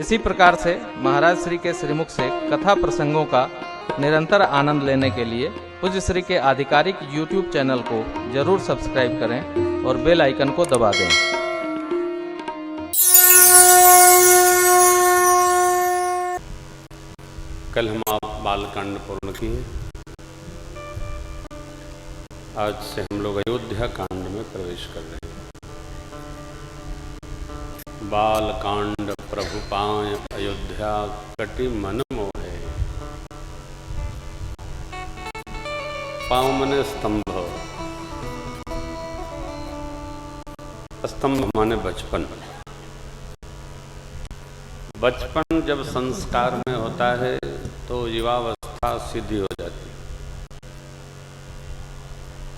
इसी प्रकार से महाराज श्री के श्रीमुख से कथा प्रसंगों का निरंतर आनंद लेने के लिए पूज्य श्री के आधिकारिक YouTube चैनल को जरूर सब्सक्राइब करें और बेल आइकन को दबा दें। कल हम आप बालकांड पूर्ण किए। आज से हम लोग अयोध्या कांड में प्रवेश कर रहे हैं। बालकांड प्रभु पाय अयोध्या कटि मन मोहे। पाँव मने स्तंभ, स्तंभ माने बचपन। बचपन जब संस्कार में होता है तो युवावस्था सीधी हो जाती है।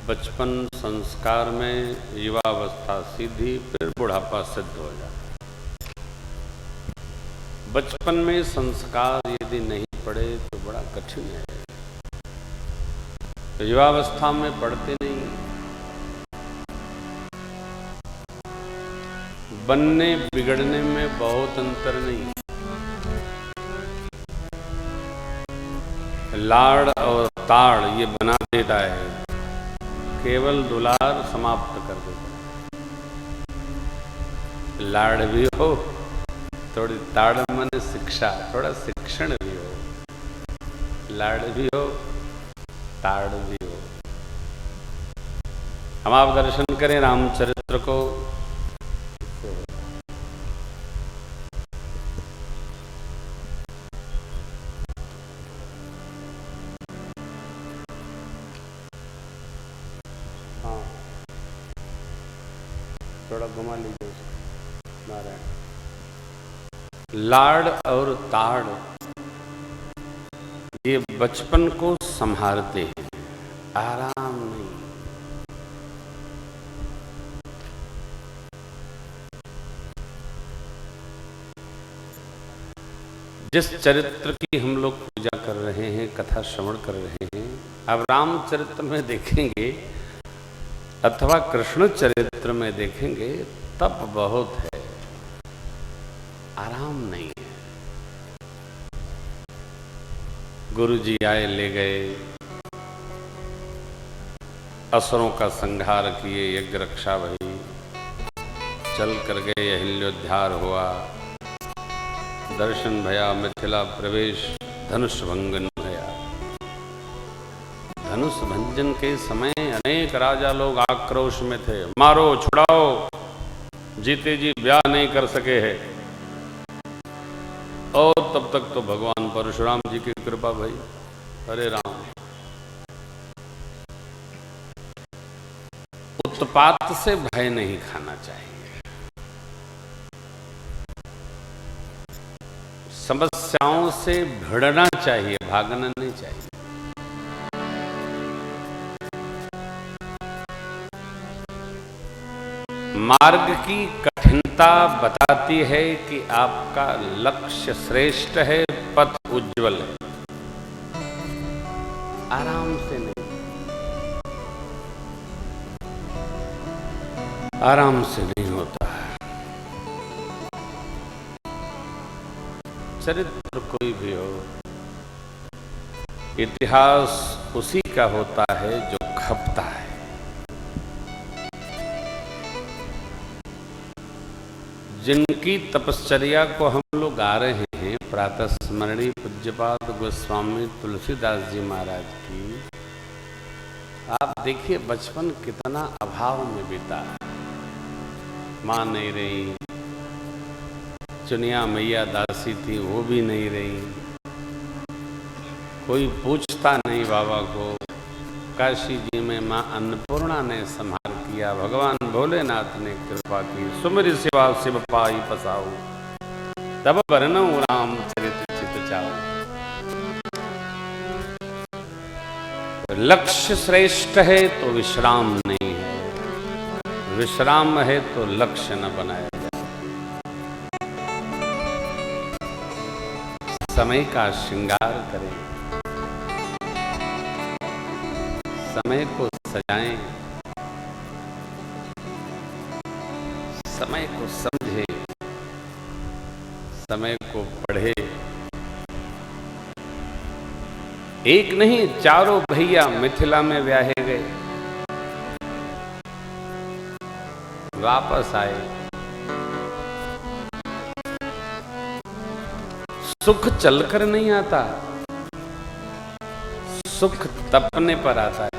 बचपन संस्कार में, युवावस्था सीधी, फिर बुढ़ापा सिद्ध हो जाता है। बचपन में संस्कार यदि नहीं पड़े तो बड़ा कठिन है। तो युवावस्था में पढ़ते नहीं। बनने बिगड़ने में बहुत अंतर नहीं। लाड़ और ताड़ ये बना देता है, केवल दुलार समाप्त कर देता है। लाड़ भी हो, थोड़ी ताड़ माने शिक्षा, थोड़ा शिक्षण भी हो। लाड़ भी हो, ताड़ भी हो। हम आप दर्शन करें रामचरित्र को। हाँ, थोड़ा घुमा लीजिए नारायण। लाड़ और ताड़ ये बचपन को संभालते हैं, आराम नहीं। जिस चरित्र की हम लोग पूजा कर रहे हैं, कथा श्रवण कर रहे हैं, अब रामचरित्र में देखेंगे अथवा कृष्ण चरित्र में देखेंगे, तप बहुत है, आराम नहीं है। गुरु जी आए, ले गए, असुरों का संहार किए, यज्ञ रक्षा भई, चल कर गए, अहिल्योद्धार हुआ, दर्शन भया, मिथिला प्रवेश, धनुष भंजन भया। धनुष भंजन के समय अनेक राजा लोग आक्रोश में थे, मारो छुड़ाओ, जीते जी ब्याह नहीं कर सके हैं। और तब तक तो भगवान परशुराम जी की कृपा भई। अरे राम, उत्पात से भय नहीं खाना चाहिए। समस्याओं से भिड़ना चाहिए, भागना नहीं चाहिए। मार्ग की कठिनता बताती है कि आपका लक्ष्य श्रेष्ठ है, पथ उज्जवल है। आराम से नहीं, आराम से नहीं होता है। चरित्र कोई भी हो, इतिहास उसी का होता है जो खपता है। जिनकी तपश्चर्या को हम लोग गा रहे हैं, प्रातः स्मरणी पूज्यपाद गोस्वामी तुलसीदास जी महाराज की, आप देखिए बचपन कितना अभाव में बीता। माँ नहीं रही, चुनिया मैया दासी थी, वो भी नहीं रही, कोई पूछता नहीं बाबा को। काशी जी में माँ अन्नपूर्णा ने संहार किया, भगवान भोलेनाथ ने कृपा की, सुमिर शिवा शिव पाई पसाऊ, तब वर्णऊ राम चरित चित चाऊ। लक्ष्य श्रेष्ठ है तो विश्राम नहीं है, विश्राम है तो लक्ष्य न बनाया जाए। समय का श्रृंगार करें, समय को सजाएं, समय को समझें, समय को पढ़े। एक नहीं, चारों भैया मिथिला में ब्याहे गए, वापस आए। सुख चलकर नहीं आता, सुख तपने पर आता है।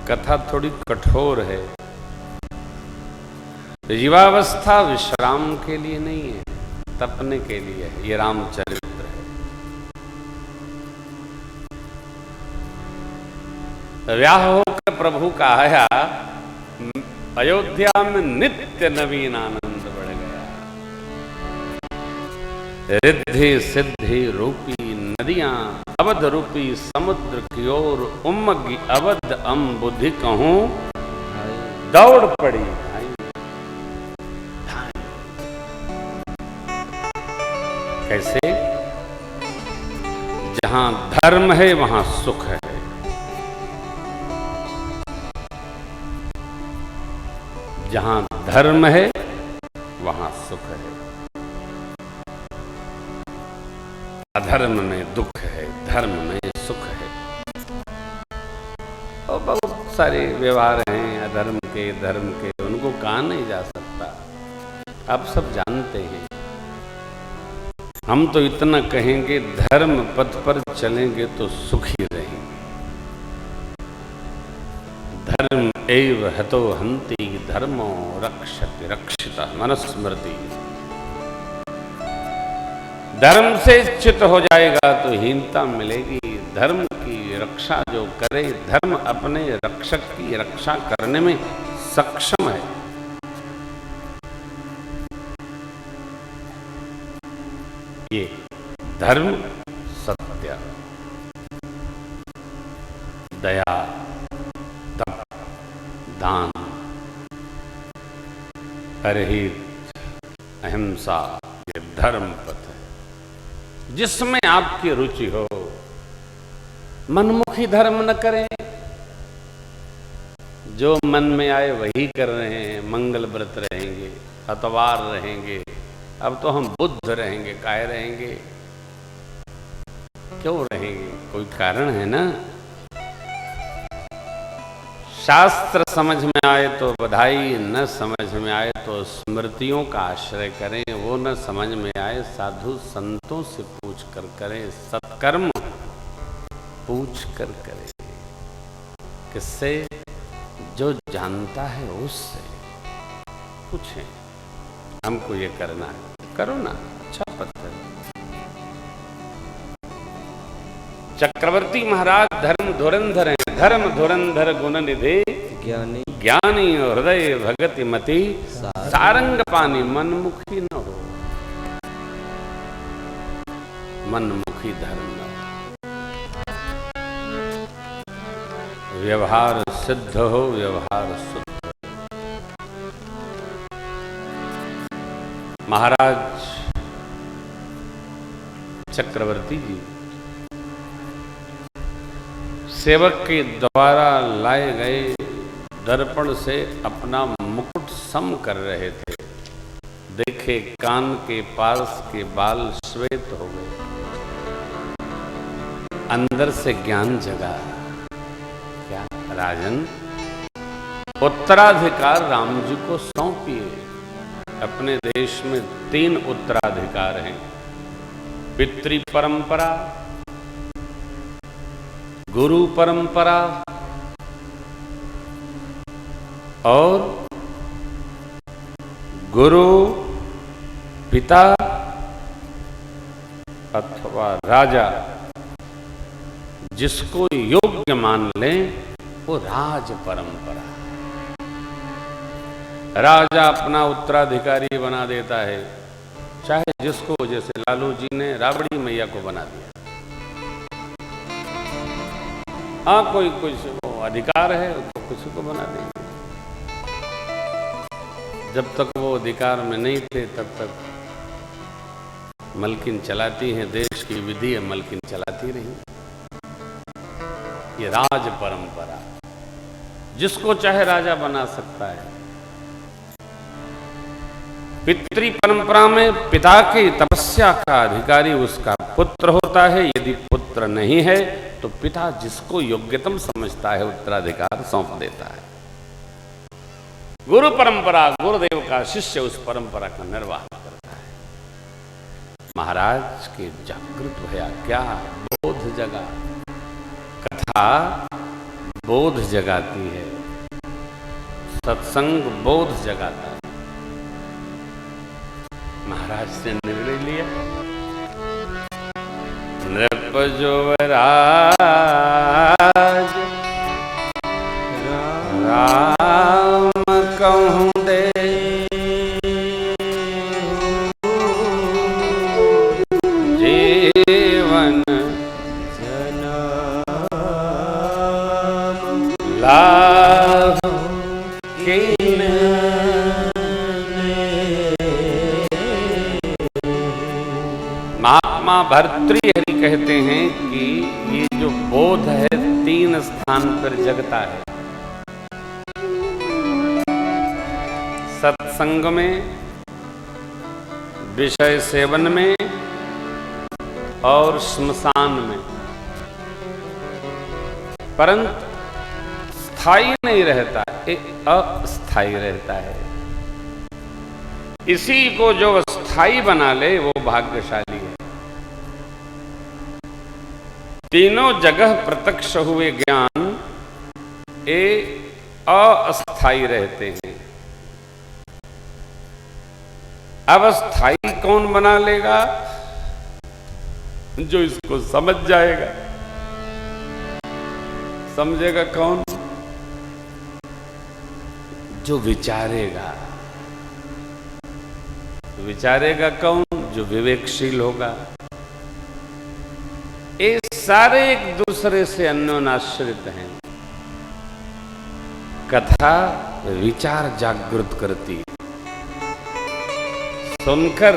कथा थोड़ी कठोर है। युवावस्था विश्राम के लिए नहीं है, तपने के लिए है। ये रामचरित्र है। ब्याह होकर प्रभु का आया, अयोध्या में नित्य नवीन आनंद बढ़ गया। रिद्धि सिद्धि रूपी नदियां अवध रूपी समुद्र की ओर उमगी अवध अम्बुधि कहूं दौड़ पड़ी। कैसे? जहां धर्म है वहां सुख है। जहां धर्म है वहां सुख है। अधर्म में दुख है, धर्म में सुख है। और बहुत सारे व्यवहार हैं अधर्म के, धर्म के, उनको कहा नहीं जा सकता। आप सब जानते हैं। हम तो इतना कहेंगे, धर्म पथ पर चलेंगे तो सुखी रहेंगे। धर्म एव हतो हन्ति धर्मो रक्षति रक्षितः मनुस्मृति। धर्म से च्युत हो जाएगा तो हीनता मिलेगी। धर्म की रक्षा जो करे, धर्म अपने रक्षक की रक्षा करने में सक्षम है। ये धर्म, सत्य, दया, तप, दान, परहित, अहिंसा, ये धर्म पथ है। जिसमें आपकी रुचि हो, मनमुखी धर्म न करें। जो मन में आए वही कर रहे हैं। मंगल व्रत रहेंगे, अतवार रहेंगे, अब तो हम बुद्ध रहेंगे। काहे रहेंगे? क्यों रहेंगे? कोई कारण है ना। शास्त्र समझ में आए तो बधाई, न समझ में आए तो स्मृतियों का आश्रय करें। वो न समझ में आए साधु संतों से पूछ कर करें। सत्कर्म पूछ कर करें। किससे? जो जानता है उससे पूछें। हमको ये करना है, करो ना, अच्छा पथ है। चक्रवर्ती महाराज धर्म धुरंधर हैं। धर्म धुरंधर गुण निधि ज्ञानी ज्ञानी हृदय भगति मति सारंग पानी मनमुखी न हो। मनमुखी धर्म न हो। व्यवहार सिद्ध हो, व्यवहार शुद्ध। महाराज चक्रवर्ती जी सेवक के द्वारा लाए गए दर्पण से अपना मुकुट सम कर रहे थे। देखे कान के पास के बाल श्वेत हो गए। अंदर से ज्ञान जगा। क्या राजन? उत्तराधिकार राम जी को सौंपिए। अपने देश में 3 उत्तराधिकार हैं। पितृ परंपरा, गुरु परंपरा और गुरु पिता अथवा राजा। जिसको योग्य मान लें वो राज परंपरा। राजा अपना उत्तराधिकारी बना देता है, चाहे जिसको, जैसे लालू जी ने राबड़ी मैया को बना दिया। हाँ, कोई कुछ अधिकार है तो किसी को बना देंगे। जब तक वो अधिकार में नहीं थे तब तक मलकिन चलाती हैं। देश की विधि है, मलकिन चलाती रही। ये राज परंपरा। जिसको चाहे राजा बना सकता है। पितृ परंपरा में पिता की तपस्या का अधिकारी उसका पुत्र होता है। यदि पुत्र नहीं है तो पिता जिसको योग्यतम समझता है उत्तराधिकार सौंप देता है। गुरु परंपरा, गुरुदेव का शिष्य उस परंपरा का निर्वाह करता है। महाराज के जागृत भया क्या बोध जगा, कथा बोध जगाती है, सत्संग बोध जगाता है। महाराज ने निर्णय लिया, नृप युवराज राम कहूँ दे जीवन लाभ किन महात्मा भर्तृहरि कहते हैं कि ये जो बोध है 3 स्थान पर जगता है। सत्संग में, विषय सेवन में और श्मशान में, परंतु स्थायी नहीं रहता, एक अस्थायी रहता है। इसी को जो स्थायी बना ले वो भाग्यशाली है। तीनों जगह प्रत्यक्ष हुए ज्ञान ये अस्थायी रहते हैं। अब स्थायी कौन बना लेगा? जो इसको समझ जाएगा। समझेगा कौन? जो विचारेगा। विचारेगा कौन? जो विवेकशील होगा। ये सारे एक दूसरे से अन्योन्याश्रित हैं। कथा विचार जागृत करती, सुनकर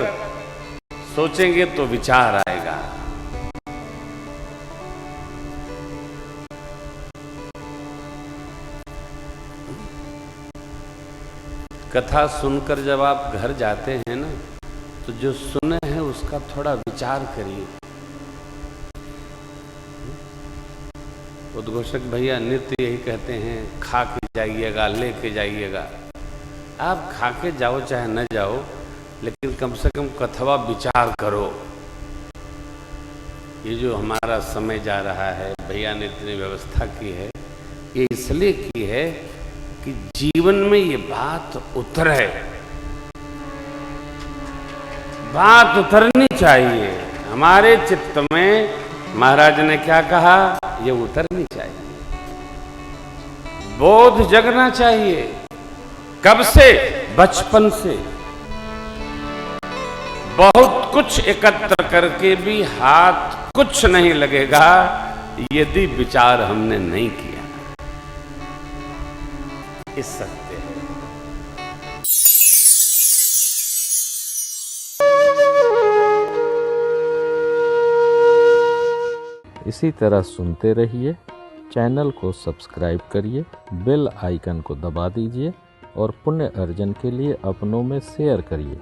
सोचेंगे तो विचार आएगा। कथा सुनकर जब आप घर जाते हैं ना, तो जो सुने हैं उसका थोड़ा विचार करिए। उद्घोषक भैया नित्य यही कहते हैं, खा के जाइएगा, लेके जाइएगा। आप खा के जाओ चाहे न जाओ, लेकिन कम से कम कथवा विचार करो। ये जो हमारा समय जा रहा है, भैया ने इतनी व्यवस्था की है, ये इसलिए की है कि जीवन में ये बात उतरे। बात उतरनी चाहिए हमारे चित्त में। महाराज ने क्या कहा? ये उतरनी चाहिए, बोध जगना चाहिए। कब से? बचपन से। बहुत कुछ एकत्र करके भी हाथ कुछ नहीं लगेगा यदि विचार हमने नहीं किया। इस सत्य है। इसी तरह सुनते रहिए। चैनल को सब्सक्राइब करिए, बेल आइकन को दबा दीजिए और पुण्य अर्जन के लिए अपनों में शेयर करिए।